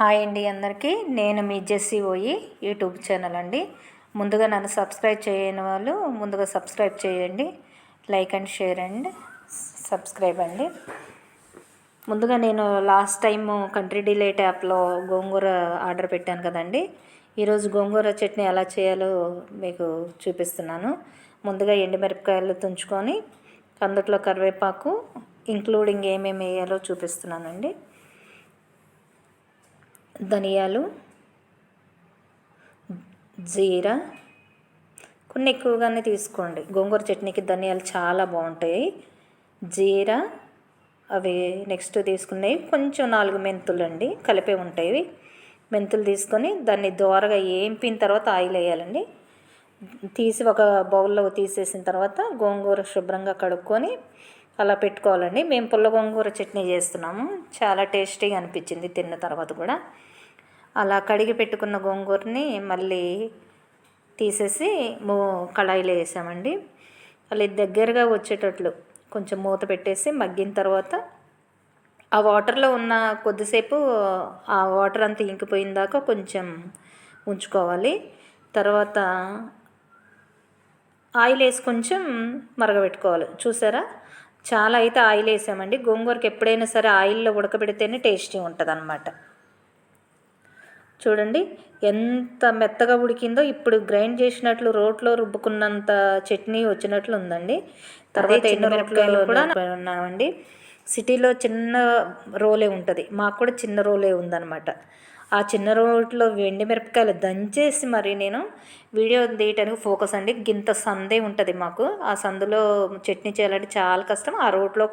Hi అండి అందరికీ. నేను మీ జెస్సీ ఓయి యూట్యూబ్ ఛానల్ అండి. ముందుగా నన్ను సబ్స్క్రైబ్ చేయని వాళ్ళు ముందుగా సబ్స్క్రైబ్ చేయండి. Like and share and subscribe అండి. ముందుగా నేను లాస్ట్ టైం కంట్రీ డిలైట్ యాప్లో గోంగూర ఆర్డర్ పెట్టాను కదండి. ఈరోజు గోంగూర చట్నీ ఎలా చేయాలో మీకు చూపిస్తున్నాను. ముందుగా ఎండుమిరపకాయలు తుంచుకొని అందులో కరివేపాకు ఇంక్లూడింగ్ ఏమేమి వేయాలో చూపిస్తున్నానండి. ధనియాలు, జీరా కొన్ని ఎక్కువగానే తీసుకోండి. గోంగూర చట్నీకి ధనియాలు చాలా బాగుంటాయి. జీరా అవి నెక్స్ట్ తీసుకునేవి కొంచెం 4 మెంతులు అండి, కలిపే ఉంటాయి. మెంతులు తీసుకొని దాన్ని దోరగా ఏంపిన తర్వాత ఆయిల్ వేయాలండి. తీసి ఒక బౌల్లో తీసేసిన తర్వాత గోంగూర శుభ్రంగా కడుక్కొని అలా పెట్టుకోవాలండి. మేము పుల్ల గోంగూర చట్నీ చేస్తున్నాము. చాలా టేస్టీగా అనిపించింది తిన్న తర్వాత కూడా. అలా కడిగి పెట్టుకున్న గోంగూరని మళ్ళీ తీసేసి కళాయిలో వేసామండి. అలా దగ్గరగా వచ్చేటట్లు కొంచెం మూత పెట్టేసి మగ్గిన తర్వాత ఆ వాటర్లో ఉన్న కొద్దిసేపు ఆ వాటర్ అంతా ఇంకిపోయిన దాకా కొంచెం ఉంచుకోవాలి. తర్వాత ఆయిల్ వేసి కొంచెం మరగబెట్టుకోవాలి. చూసారా, చాలా అయితే ఆయిల్ వేసామండి. గోంగూరకి ఎప్పుడైనా సరే ఆయిల్లో ఉడకబెడితేనే టేస్టీ ఉంటుంది అన్నమాట. చూడండి ఎంత మెత్తగా ఉడికిందో. ఇప్పుడు గ్రైండ్ చేసినట్లు రోట్లో రుబ్బుకున్నంత చట్నీ వచ్చినట్లు ఉందండి. తర్వాత ఎండుమిరపకాయలు కూడా ఉన్నామండి. సిటీలో చిన్న రోలే ఉంటుంది, మాకు కూడా చిన్న రోలే ఉందన్నమాట. ఆ చిన్న రోట్లో ఎండుమిరపకాయలు దంచేసి మరి నేను వీడియో తీయటానికి ఫోకస్ అండి. గింత సందే ఉంటుంది మాకు. ఆ సందులో చట్నీ చేయాలంటే చాలా కష్టం. ఆ రోట్లో